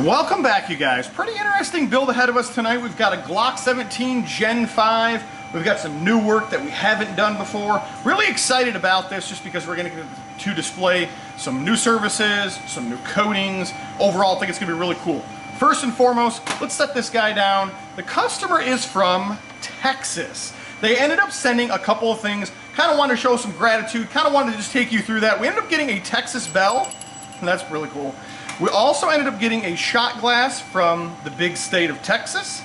Welcome back, you guys. Pretty interesting build ahead of us tonight. We've got a Glock 17 Gen 5. We've got some new work that we haven't done before. Really excited about this just because we're going to get to display some new services, some new coatings. Overall, I think it's going to be really cool. First and foremost, let's set this guy down. The customer is from Texas. They ended up sending a couple of things. Kind of wanted to show some gratitude. Kind of wanted to just take you through that. We ended up getting a Texas bell, and that's really cool. We also ended up getting a shot glass from the big state of Texas.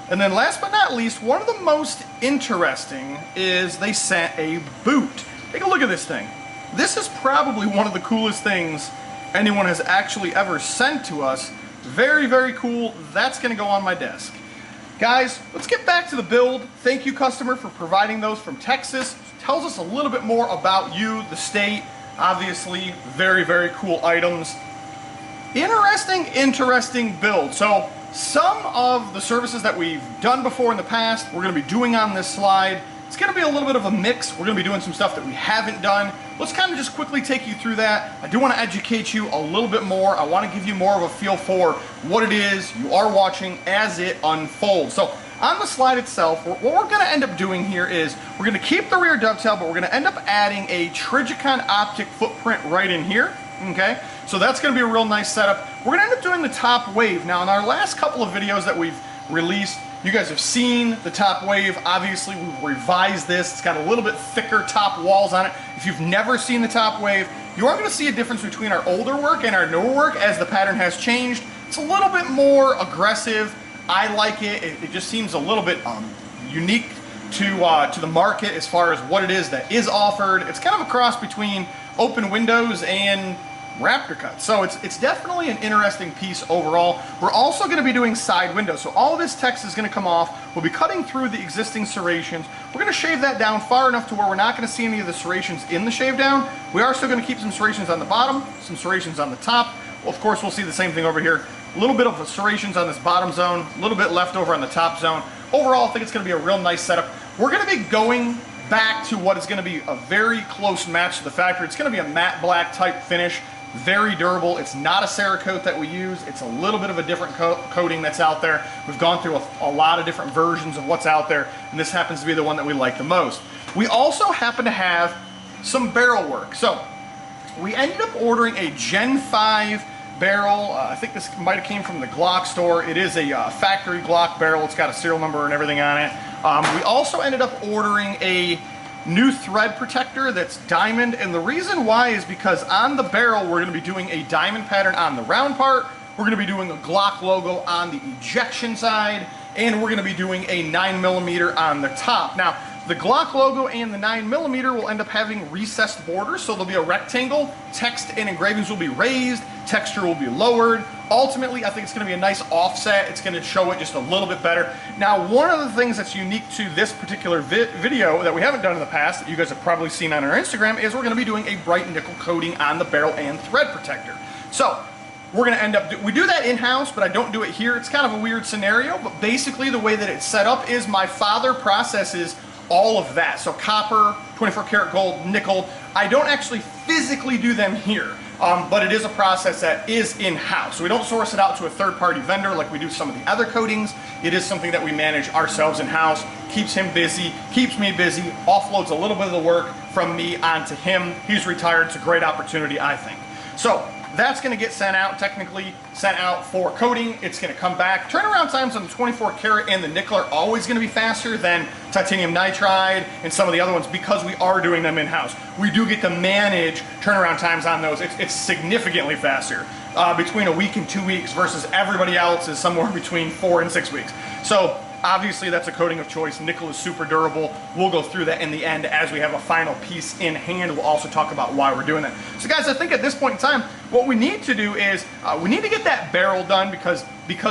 And then last but not least, one of the most interesting is they sent a boot. Take a look at this thing. This is probably one of the coolest things anyone has actually ever sent to us. Very, very cool. That's going to go on my desk. Guys, let's get back to the build. Thank you, customer, for providing those from Texas. Tells us a little bit more about you, the state. Obviously, very, very cool items. Interesting build. So some of the services that we've done before in the past, we're going to be doing on this slide. It's going to be a little bit of a mix. We're going to be doing some stuff that we haven't done. Let's kind of just quickly take you through that. I do want to educate you a little bit more. I want to give you more of a feel for what it is you are watching as it unfolds. So on the slide itself, what we're going to end up doing here is we're going to keep the rear dovetail, but we're going to end up adding a Trigicon optic footprint right in here. Okay, so that's going to be a real nice setup. We're going to end up doing the top wave. Now, in our last couple of videos that we've released, you guys have seen the top wave. Obviously, we've revised this. It's got a little bit thicker top walls on it. If you've never seen the top wave, you are going to see a difference between our older work and our newer work as the pattern has changed. It's a little bit more aggressive. I like it. It just seems a little bit unique to the market as far as what it is that is offered. It's kind of a cross between open windows and Raptor cut. So it's definitely an interesting piece overall. We're also going to be doing side windows. So all of this text is going to come off. We'll be cutting through the existing serrations. We're going to shave that down far enough to where we're not going to see any of the serrations in the shave down. We are still going to keep some serrations on the bottom, some serrations on the top. Well, of course, we'll see the same thing over here. A little bit of serrations on this bottom zone, a little bit left over on the top zone. Overall, I think it's going to be a real nice setup. We're going to be going back to what is going to be a very close match to the factory. It's going to be a matte black type finish. Very durable. It's not a Cerakote that we use. It's a little bit of a different coating that's out there. We've gone through a lot of different versions of what's out there, and this happens to be the one that we like the most. We also happen to have some barrel work. So we ended up ordering a Gen 5 barrel. I think this might have came from the Glock store. It is a factory Glock barrel. It's got a serial number and everything on it. We also ended up ordering a new thread protector that's diamond, and the reason why is because on the barrel we're going to be doing a diamond pattern on the round part. We're going to be doing a Glock logo on the ejection side, and we're going to be doing a 9mm on the top. Now, the Glock logo and the 9mm will end up having recessed borders, so there'll be a rectangle. Text and engravings will be raised, texture will be lowered. Ultimately, I think it's going to be a nice offset. It's going to show it just a little bit better. Now, one of the things that's unique to this particular video that we haven't done in the past, that you guys have probably seen on our Instagram, is we're going to be doing a bright nickel coating on the barrel and thread protector. So we're going to end up, we do that in-house, but I don't do it here. It's kind of a weird scenario, but basically the way that it's set up is my father processes all of that. So copper, 24 karat gold, nickel. I don't actually physically do them here, but it is a process that is in-house. So we don't source it out to a third-party vendor like we do some of the other coatings. It is something that we manage ourselves in-house. Keeps him busy, keeps me busy, offloads a little bit of the work from me onto him. He's retired. It's a great opportunity, I think. So that's going to get sent out, technically sent out for coating. It's going to come back. Turnaround times on the 24 karat and the nickel are always going to be faster than titanium nitride and some of the other ones because we are doing them in-house. We do get to manage turnaround times on those. It's significantly faster, between a week and 2 weeks versus everybody else is somewhere between 4 and 6 weeks. So obviously that's a coating of choice. Nickel is super durable. We'll go through that in the end as we have a final piece in hand. We'll also talk about why we're doing that. So guys, I think at this point in time, what we need to do is we need to get that barrel done because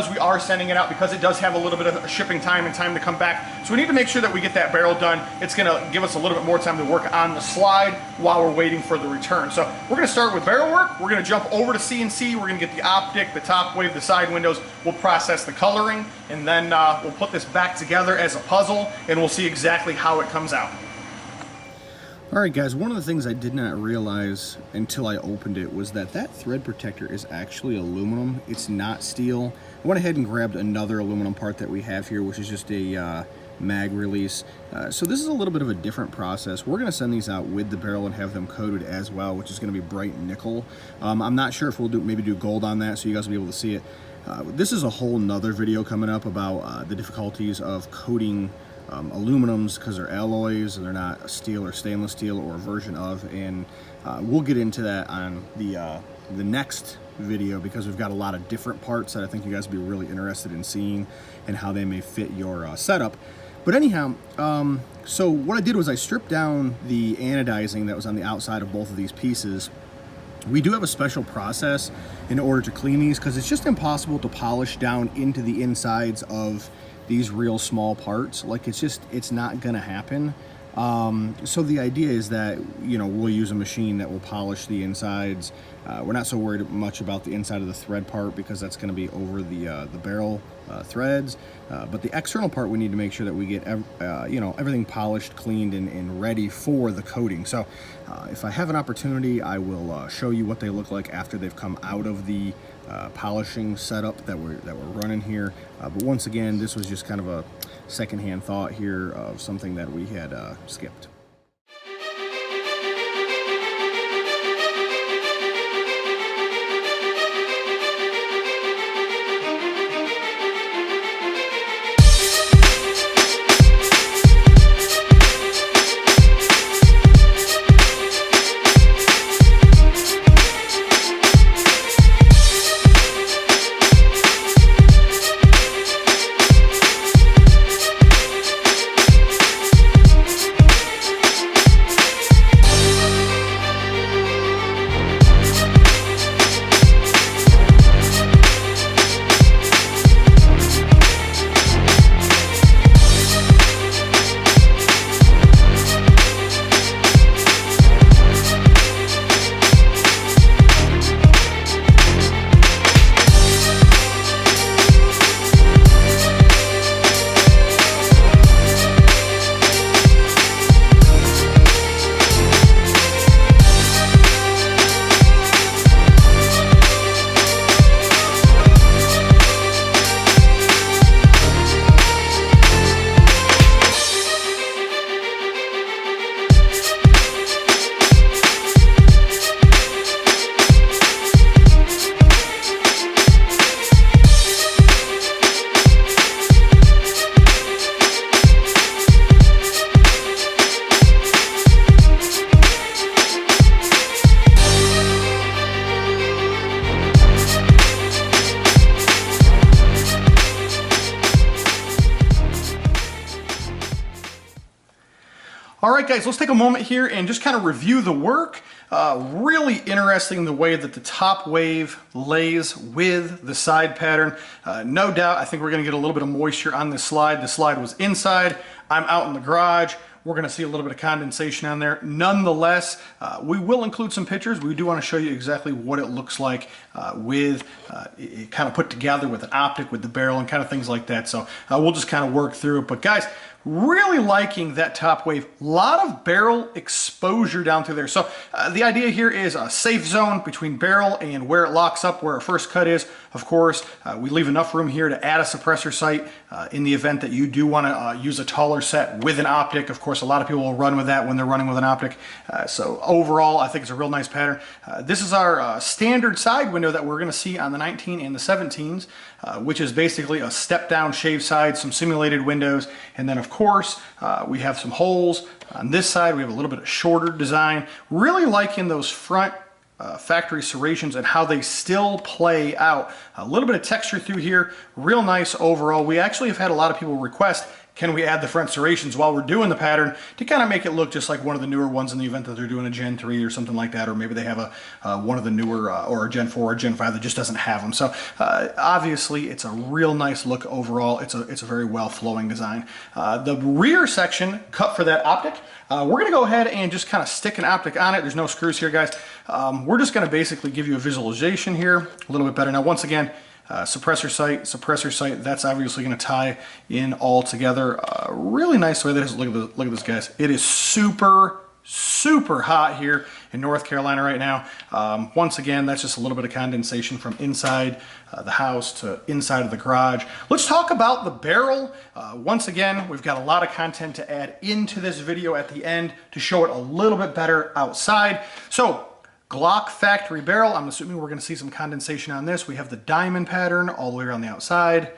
we are sending it out, because it does have a little bit of shipping time and time to come back. So we need to make sure that we get that barrel done. It's going to give us a little bit more time to work on the slide while we're waiting for the return. So we're going to start with barrel work. We're going to jump over to CNC. We're going to get the optic, the top wave, the side windows. We'll process the coloring, and then we'll put this back together as a puzzle, and we'll see exactly how it comes out. All right, guys, one of the things I did not realize until I opened it was that thread protector is actually aluminum. It's not steel. I went ahead and grabbed another aluminum part that we have here, which is just a mag release. So this is a little bit of a different process. We're going to send these out with the barrel and have them coated as well, which is going to be bright nickel. I'm not sure if we'll maybe do gold on that so you guys will be able to see it. This is a whole nother video coming up about the difficulties of coating aluminums because they're alloys and they're not steel or stainless steel or a version of, and we'll get into that on the next video because we've got a lot of different parts that I think you guys will be really interested in seeing and how they may fit your setup. But anyhow, so what I did was I stripped down the anodizing that was on the outside of both of these pieces. We do have a special process in order to clean these because it's just impossible to polish down into the insides of these real small parts. Like it's not gonna happen. So the idea is that, you know, we'll use a machine that will polish the insides. We're not so worried much about the inside of the thread part because that's going to be over the barrel threads. But the external part, we need to make sure that we get you know, everything polished, cleaned, and ready for the coating. So if I have an opportunity, I will show you what they look like after they've come out of the polishing setup that we're running here. But once again, this was just kind of a secondhand thought here of something that we had skipped. All right, guys, let's take a moment here and just kind of review the work. Really interesting the way that the top wave lays with the side pattern. No doubt, I think we're going to get a little bit of moisture on this slide. The slide was inside. I'm out in the garage. We're going to see a little bit of condensation on there. Nonetheless, we will include some pictures. We do want to show you exactly what it looks like with it kind of put together with an optic, with the barrel and kind of things like that. So we'll just kind of work through it. But guys, really liking that top wave. A lot of barrel exposure down through there. So the idea here is a safe zone between barrel and where it locks up, where our first cut is. Of course, we leave enough room here to add a suppressor sight in the event that you do want to use a taller set with an optic. Of course, a lot of people will run with that when they're running with an optic. So overall, I think it's a real nice pattern. This is our standard side window that we're going to see on the 19 and the 17s, which is basically a step-down shave side, some simulated windows, and then of course we have some holes. On this side, we have a little bit of shorter design. Really liking those front factory serrations and how they still play out. A little bit of texture through here, real nice overall. We actually have had a lot of people request, can we add the front serrations while we're doing the pattern to kind of make it look just like one of the newer ones in the event that they're doing a Gen 3 or something like that, or maybe they have a one of the newer or a Gen 4 or Gen 5 that just doesn't have them. So obviously it's a real nice look overall. It's a very well flowing design. The rear section cut for that optic. We're gonna go ahead and just kind of stick an optic on it. There's no screws here, guys. We're just gonna basically give you a visualization here a little bit better. Now, once again, suppressor sight, that's obviously going to tie in all together. Really nice the way that is. Look at this, guys. It is super super hot here in North Carolina right now. Once again, that's just a little bit of condensation from inside the house to inside of the garage. Let's talk about the barrel. Once again, we've got a lot of content to add into this video at the end to show it a little bit better outside. So, Glock factory barrel. I'm assuming we're going to see some condensation on this. We have the diamond pattern all the way around the outside.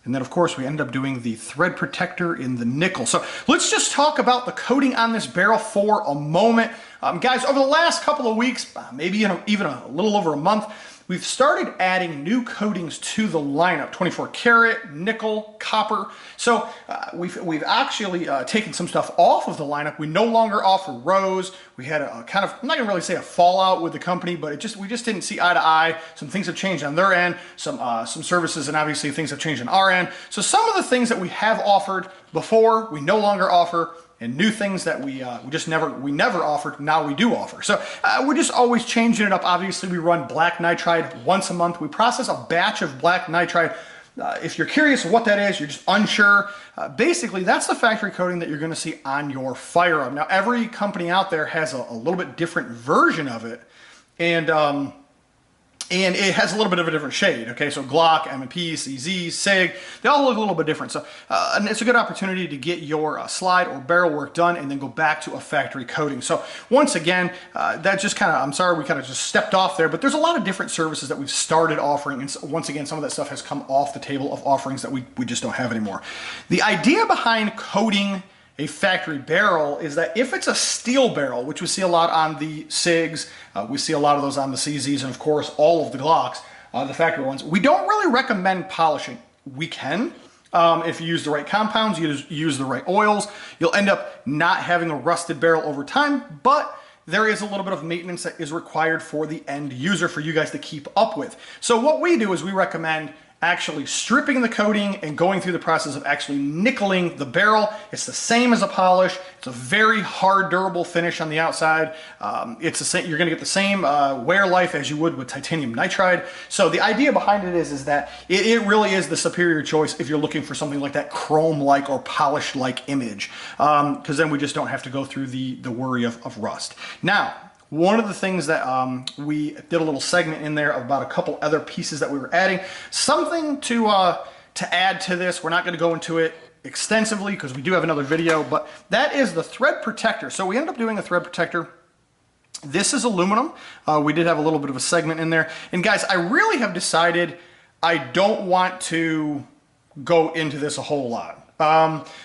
And then, of course, we end up doing the thread protector in the nickel. So let's just talk about the coating on this barrel for a moment. Guys, over the last couple of weeks, maybe even a little over a month, we've started adding new coatings to the lineup, 24 karat, nickel, copper. So we've actually taken some stuff off of the lineup. We no longer offer rose. We had a kind of, I'm not gonna really say a fallout with the company, but we just didn't see eye to eye. Some things have changed on their end, some services, and obviously things have changed on our end. So some of the things that we have offered before, we no longer offer, and new things that we never offered, now we do offer. So we're just always changing it up. Obviously, we run black nitride once a month. We process a batch of black nitride. If you're curious what that is, you're just unsure, basically that's the factory coating that you're gonna see on your firearm. Now, every company out there has a little bit different version of it, and it has a little bit of a different shade, okay? So Glock, M&P, CZ, SIG, they all look a little bit different. So and it's a good opportunity to get your slide or barrel work done and then go back to a factory coating. So once again, that just kind of, I'm sorry, we kind of just stepped off there, but there's a lot of different services that we've started offering. And so once again, some of that stuff has come off the table of offerings that we just don't have anymore. The idea behind coating a factory barrel is that if it's a steel barrel, which we see a lot on the SIGs, we see a lot of those on the CZs, and of course all of the Glocks, the factory ones, we don't really recommend polishing. We can, if you use the right compounds, you use the right oils, you'll end up not having a rusted barrel over time, but there is a little bit of maintenance that is required for the end user for you guys to keep up with. So what we do is we recommend actually stripping the coating and going through the process of actually nickeling the barrel. It's the same as a polish. It's a very hard, durable finish on the outside. It's the same, you're gonna get the same wear life as you would with titanium nitride. So the idea behind it is that it really is the superior choice if you're looking for something like that chrome-like or polish-like image, because then we just don't have to go through the worry of rust. Now, one of the things that we did a little segment in there about a couple other pieces that we were adding. Something to add to this. We're not going to go into it extensively because we do have another video, but that is the thread protector. So we ended up doing a thread protector. This is aluminum. We did have a little bit of a segment in there. And guys, I really have decided I don't want to go into this a whole lot.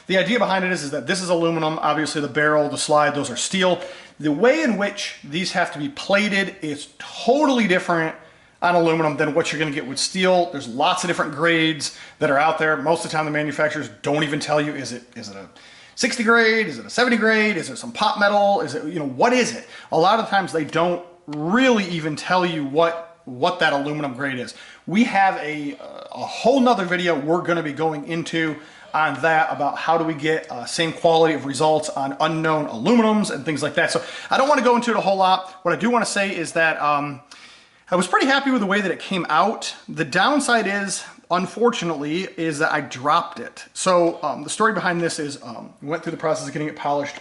The idea behind it is that this is aluminum. Obviously the barrel, the slide, those are steel. The way in which these have to be plated is totally different on aluminum than what you're going to get with steel. There's lots of different grades that are out there. Most of the time the manufacturers don't even tell you, is it a 60 grade? Is it a 70 grade? Is it some pot metal? Is it, what is it? A lot of times they don't really even tell you what that aluminum grade is. We have a whole nother video we're going to be going into on that, about how do we get same quality of results on unknown aluminums and things like that. So I don't want to go into it a whole lot. What I do want to say is that I was pretty happy with the way that it came out. The downside is, unfortunately, is that I dropped it. So the story behind this is we went through the process of getting it polished.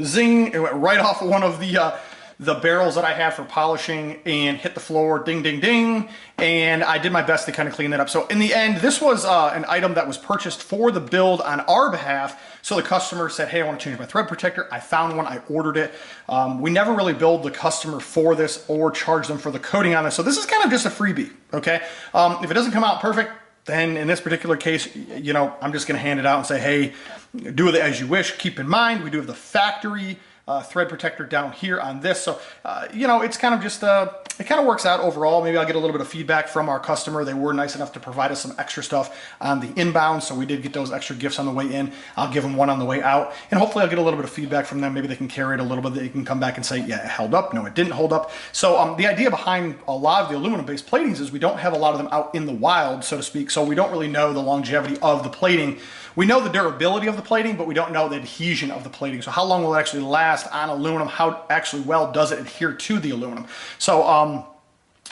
Zing, it went right off of one of the barrels that I have for polishing and hit the floor, ding, ding, ding. And I did my best to kind of clean that up. So in the end, this was an item that was purchased for the build on our behalf. So the customer said, hey, I want to change my thread protector. I found one, I ordered it. We never really billed the customer for this or charge them for the coating on this. So this is kind of just a freebie, okay? If it doesn't come out perfect, then in this particular case, I'm just gonna hand it out and say, hey, do with it as you wish. Keep in mind, we do have the factory thread protector down here on this. So, it's kind of just, it kind of works out overall. Maybe I'll get a little bit of feedback from our customer. They were nice enough to provide us some extra stuff on the inbound. So we did get those extra gifts on the way in. I'll give them one on the way out. And hopefully I'll get a little bit of feedback from them. Maybe they can carry it a little bit. They can come back and say, yeah, it held up. No, it didn't hold up. So the idea behind a lot of the aluminum-based platings is we don't have a lot of them out in the wild, so to speak. So we don't really know the longevity of the plating. We know the durability of the plating, but we don't know the adhesion of the plating. So how long will it actually last on aluminum? How actually well does it adhere to the aluminum? So,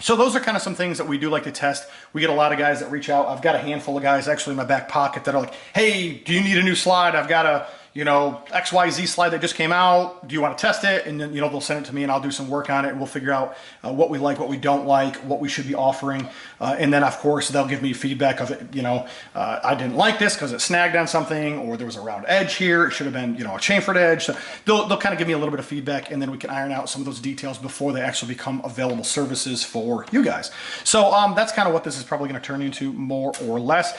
so those are kind of some things that we do like to test. We get a lot of guys that reach out. I've got a handful of guys actually in my back pocket that are like, hey, do you need a new slide? I've got a, XYZ slide that just came out. Do you want to test it? And then, they'll send it to me and I'll do some work on it and we'll figure out what we like, what we don't like, what we should be offering. And then of course they'll give me feedback of it. I didn't like this because it snagged on something, or there was a round edge here. It should have been, a chamfered edge. So they'll kind of give me a little bit of feedback, and then we can iron out some of those details before they actually become available services for you guys. So that's kind of what this is probably going to turn into, more or less.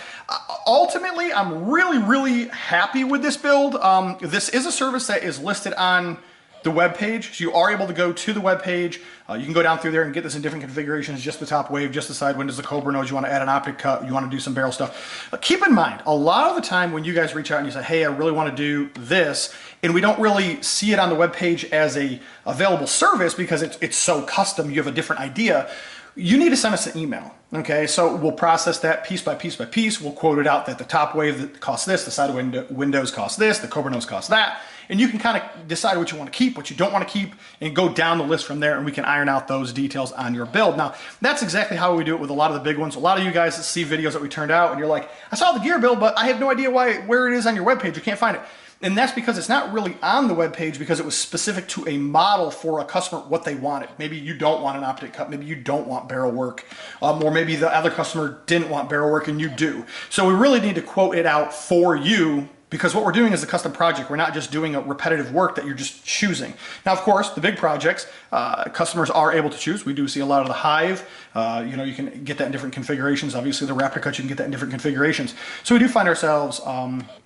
Ultimately, I'm really, really happy with this build. This is a service that is listed on the web page, so you are able to go to the web page. You can go down through there and get this in different configurations, just the top wave, just the side windows, the Cobra nodes. You want to add an optic cut, you want to do some barrel stuff. Keep in mind, a lot of the time when you guys reach out and you say, hey, I really want to do this, and we don't really see it on the web page as a available service because it's so custom, you have a different idea, you need to send us an email. Okay, so we'll process that piece by piece by piece. We'll quote it out that the top wave costs this, the side windows cost this, the Cobra nodes cost that. And you can kind of decide what you want to keep, what you don't want to keep, and go down the list from there, and we can iron out those details on your build. Now, that's exactly how we do it with a lot of the big ones. A lot of you guys see videos that we turned out, and you're like, I saw the gear build, but I have no idea where it is on your webpage. You can't find it. And that's because it's not really on the web page because it was specific to a model for a customer, what they wanted. Maybe you don't want an optic cut, maybe you don't want barrel work, or maybe the other customer didn't want barrel work and you do. So we really need to quote it out for you, because what we're doing is a custom project. We're not just doing a repetitive work that you're just choosing. Now, of course, the big projects, customers are able to choose. We do see a lot of the Hive. You can get that in different configurations. Obviously, the Raptor cut, you can get that in different configurations. So we do find ourselves,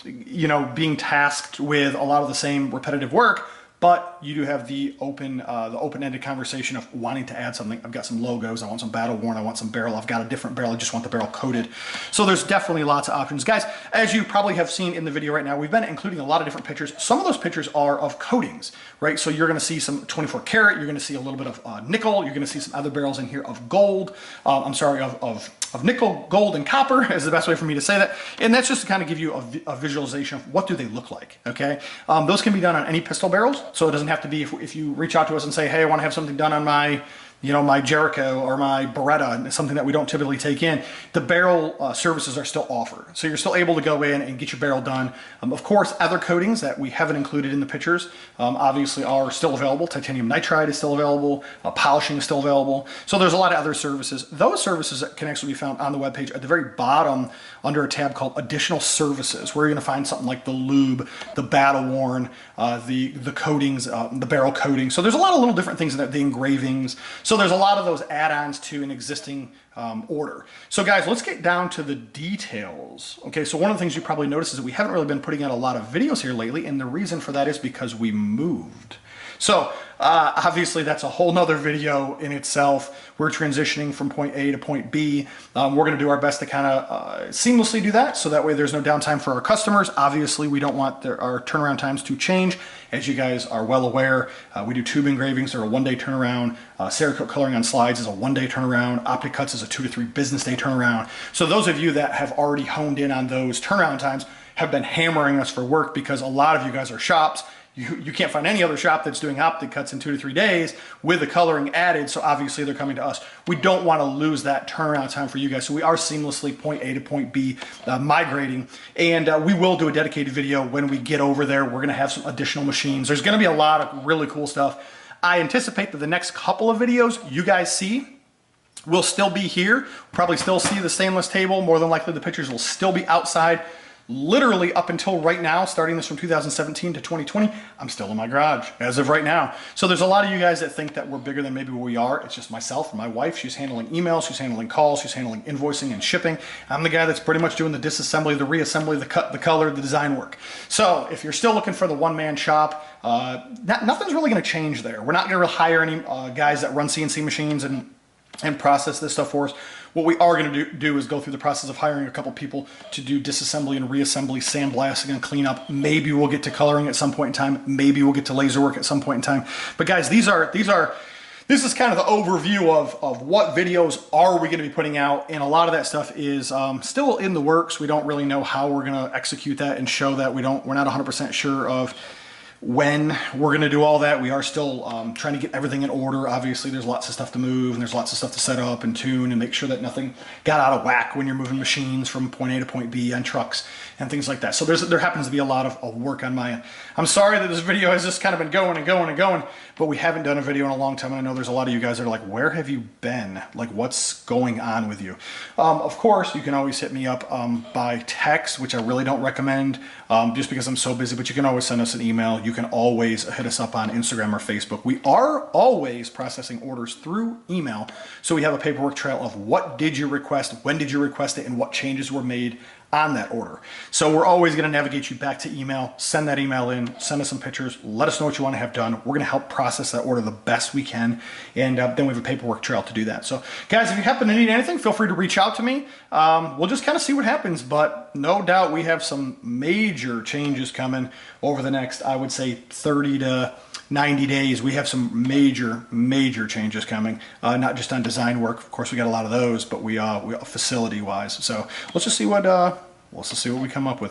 being tasked with a lot of the same repetitive work, but you do have the open-ended conversation of wanting to add something. I've got some logos, I want some battle worn, I want some barrel, I've got a different barrel, I just want the barrel coated. So there's definitely lots of options. Guys, as you probably have seen in the video right now, we've been including a lot of different pictures. Some of those pictures are of coatings, right? So you're gonna see some 24 karat, you're gonna see a little bit of nickel, you're gonna see some other barrels in here of gold, of nickel, gold, and copper is the best way for me to say that. And that's just to kind of give you a visualization of what do they look like, okay? Those can be done on any pistol barrels, so it doesn't have to be, if you reach out to us and say, hey, I want to have something done on my my Jericho or my Beretta, something that we don't typically take in, the barrel services are still offered. So you're still able to go in and get your barrel done. Of course, other coatings that we haven't included in the pictures obviously are still available. Titanium nitride is still available. Polishing is still available. So there's a lot of other services. Those services can actually be found on the webpage at the very bottom under a tab called Additional Services, where you're going to find something like the lube, the battle worn, the coatings, the barrel coating. So there's a lot of little different things in there, the engravings. So there's a lot of those add-ons to an existing order. So guys, let's get down to the details. Okay, so one of the things you probably noticed is that we haven't really been putting out a lot of videos here lately, and the reason for that is because we moved. So obviously that's a whole nother video in itself. We're transitioning from point A to point B. We're going to do our best to kind of seamlessly do that, so that way there's no downtime for our customers. Obviously we don't want our turnaround times to change. As you guys are well aware, we do tube engravings. They're a one-day turnaround. Cerakote coloring on slides is a one-day turnaround. Optic cuts is a 2 to 3 business day turnaround. So those of you that have already honed in on those turnaround times have been hammering us for work, because a lot of you guys are shops. You can't find any other shop that's doing optic cuts in 2 to 3 days with the coloring added, so obviously they're coming to us. We don't want to lose that turnaround time for you guys, so we are seamlessly point A to point B migrating, and we will do a dedicated video when we get over there. We're going to have some additional machines. There's going to be a lot of really cool stuff. I anticipate that the next couple of videos you guys see will still be here. Probably still see the stainless table. More than likely the pictures will still be outside. Literally up until right now, starting this from 2017 to 2020, I'm still in my garage as of right now. So there's a lot of you guys that think that we're bigger than maybe we are. It's just myself and my wife. She's handling emails, she's handling calls, she's handling invoicing and shipping. I'm the guy that's pretty much doing the disassembly, the reassembly, the cut, the color, the design work. So if you're still looking for the one-man shop, nothing's really going to change there. We're not going to hire any guys that run CNC machines and process this stuff for us. What we are going to do is go through the process of hiring a couple people to do disassembly and reassembly, sandblasting and cleanup. Maybe we'll get to coloring at some point in time. Maybe we'll get to laser work at some point in time. But guys, this is kind of the overview of what videos are we going to be putting out, and a lot of that stuff is still in the works. We don't really know how we're going to execute that and show that. We're not 100% sure of when we're going to do all that. We are still trying to get everything in order. Obviously, there's lots of stuff to move, and there's lots of stuff to set up and tune and make sure that nothing got out of whack when you're moving machines from point A to point B on trucks and things like that. So there happens to be a lot of work on my end. I'm sorry that this video has just kind of been going and going and going, but we haven't done a video in a long time, and I know there's a lot of you guys that are like, where have you been? Like, what's going on with you? Of course, you can always hit me up by text, which I really don't recommend just because I'm so busy, but you can always send us an email. You can always hit us up on Instagram or Facebook. We are always processing orders through email, so we have a paperwork trail of what did you request, when did you request it, and what changes were made on that order. So we're always going to navigate you back to email. Send that email in, send us some pictures, let us know what you want to have done. We're going to help process that order the best we can, and then we have a paperwork trail to do that. So guys, if you happen to need anything, feel free to reach out to me. We'll just kind of see what happens, but no doubt we have some major changes coming over the next, I would say, 30 to 90 days. We have some major changes coming, not just on design work. Of course, we got a lot of those, but we facility wise. So let's just see what we come up with.